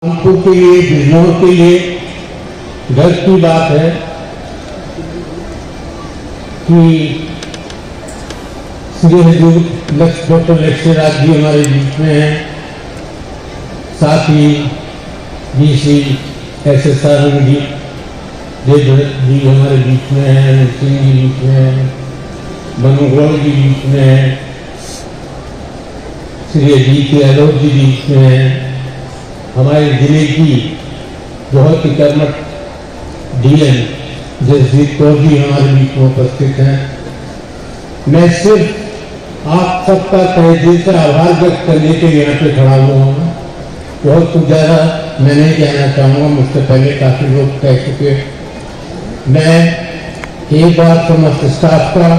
कानपुर के लिए, बिजनौर के लिए गर्व की बात है कि श्री हजूर डॉक्टर लक्ष्मीराज जी हमारे बीच में हैं, साथ ही जी एस आर जी जी हमारे बीच में हैं, सिंह जी बीच में हैं, मनोगौड़ जी बीच में हैं, श्री अजीत गहलोत जी बीच में हैं, हमारे जिले की बहुत ही कर्मठ डीएम जसजीत कौर जी हमारे बीच में उपस्थित हैं। मैं सिर्फ आप सबका तहे दिल से आभार व्यक्त करने के लिए यहाँ पे खड़ा हुआ हूँ। बहुत कुछ ज़्यादा मैं नहीं कहना चाहूँगा, मुझसे पहले काफ़ी लोग कह चुके। मैं एक बार समस्त स्टाफ का,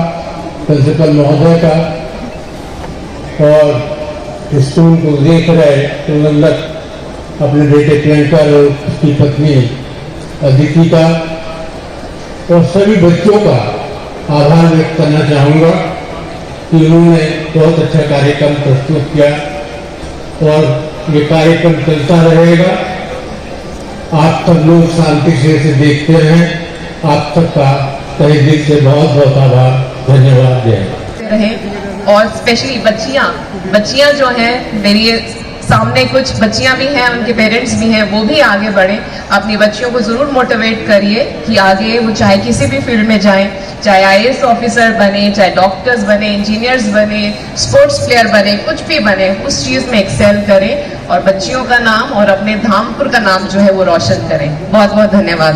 प्रिंसिपल महोदय का और स्कूल को देख रहे प्रबंधक अपने बेटे प्रियंकर और उसकी पत्नी अदिति का और सभी बच्चों का आभार व्यक्त करना चाहूँगा कि उन्होंने बहुत अच्छा कार्यक्रम प्रस्तुत किया और ये कार्यक्रम चलता रहेगा। आप सब लोग शांति से इसे देखते रहें। आप सबका तहे दिल से बहुत बहुत आभार, धन्यवाद रहे। और स्पेशली बच्चियां जो हैं, मेरी सामने कुछ बच्चियां भी हैं, उनके पेरेंट्स भी हैं, वो भी आगे बढ़े। अपनी बच्चियों को जरूर मोटिवेट करिए कि आगे वो चाहे किसी भी फील्ड में जाएं, चाहे आईएएस ऑफिसर बने, चाहे डॉक्टर्स बने, इंजीनियर्स बने, स्पोर्ट्स प्लेयर बने, कुछ भी बने, उस चीज में एक्सेल करें और बच्चियों का नाम और अपने धामपुर का नाम जो है वो रोशन करें। बहुत बहुत धन्यवाद।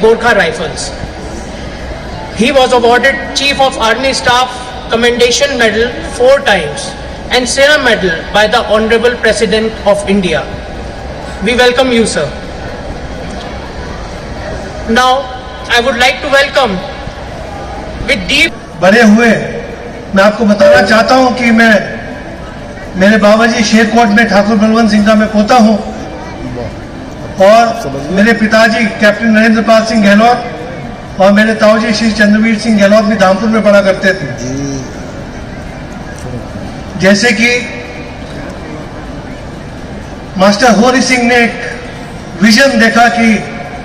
Gorkha rifles, he was awarded Chief of Army Staff Commendation Medal 4 times and Sena Medal by the Honorable President of India. We welcome you, sir. Now, I would like to welcome with deep बने हुए मैं आपको बताना चाहता हूं कि मैं मेरे बाबा जी शेरकोट में ठाकुर बलवंत सिंह का मैं पोता हूं और मेरे पिताजी कैप्टन नरेंद्र पाल सिंह गहलोत और मेरे ताऊजी श्री चंद्रवीर सिंह गहलोत भी धामपुर में पढ़ा करते थे। जैसे कि मास्टर होरी सिंह ने एक विजन देखा कि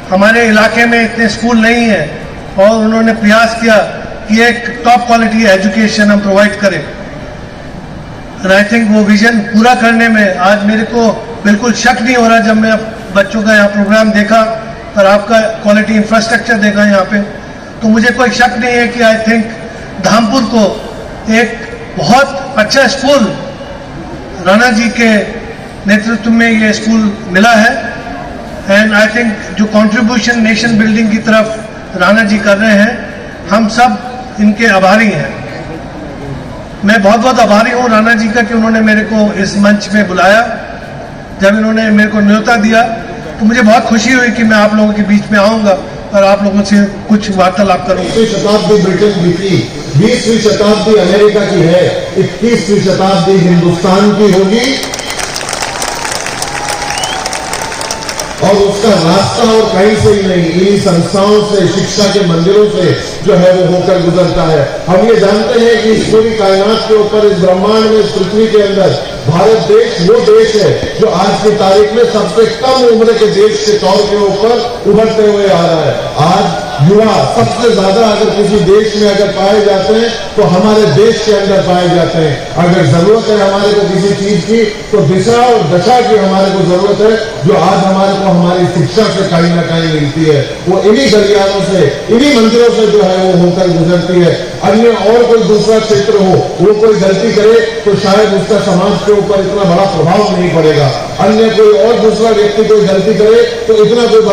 हमारे इलाके में इतने स्कूल नहीं है और उन्होंने प्रयास किया कि एक टॉप क्वालिटी एजुकेशन हम प्रोवाइड करें। और आई थिंक वो विजन पूरा करने में आज मेरे को बिल्कुल शक नहीं हो रहा जब मैं बच्चों का यहाँ प्रोग्राम देखा और आपका क्वालिटी इंफ्रास्ट्रक्चर देखा यहाँ पे, तो मुझे कोई शक नहीं है कि आई थिंक धामपुर को एक बहुत अच्छा स्कूल राणा जी के नेतृत्व में ये स्कूल मिला है। एंड आई थिंक जो कंट्रीब्यूशन नेशन बिल्डिंग की तरफ राणा जी कर रहे हैं, हम सब इनके आभारी हैं। मैं बहुत बहुत आभारी हूँ राणा जी का कि उन्होंने मेरे को इस मंच में बुलाया। जब इन्होंने मेरे को न्योता दिया तो मुझे बहुत खुशी हुई कि मैं आप लोगों के बीच में आऊँगा और आप लोगों से कुछ वार्तालाप करूँगा। 20वीं शताब्दी ब्रिटेन की थी, 20वीं शताब्दी अमेरिका की है, 21वीं शताब्दी हिंदुस्तान की होगी और उसका रास्ता और कहीं से ही नहीं, इन संस्थाओं से, शिक्षा के मंदिरों से जो है वो होकर गुजरता है। हम ये जानते हैं कि इस पूरी कायनात के ऊपर, इस ब्रह्मांड में, इस पृथ्वी के अंदर भारत देश वो देश है जो आज की तारीख में सबसे कम उम्र के देश के तौर के ऊपर उभरते हुए आ रहा है। आज युवा सबसे ज्यादा अगर किसी देश में अगर पाए जाते हैं तो हमारे देश के अंदर पाए जाते हैं। अगर जरूरत है हमारे को किसी चीज की तो दिशा और दशा की हमारे को जरूरत है, जो आज हमारे को हमारी शिक्षा से कहीं ना कहीं मिलती है। वो इन्हीं गलियारों से, इन्हीं मंदिरों से जो है वो होकर गुजरती है। अन्य और कोई दूसरा क्षेत्र हो, वो कोई गलती करे तो शायद उसका समाज के ऊपर इतना बड़ा प्रभाव नहीं पड़ेगा। अन्य कोई और दूसरा व्यक्ति कोई गलती करे तो इतना कोई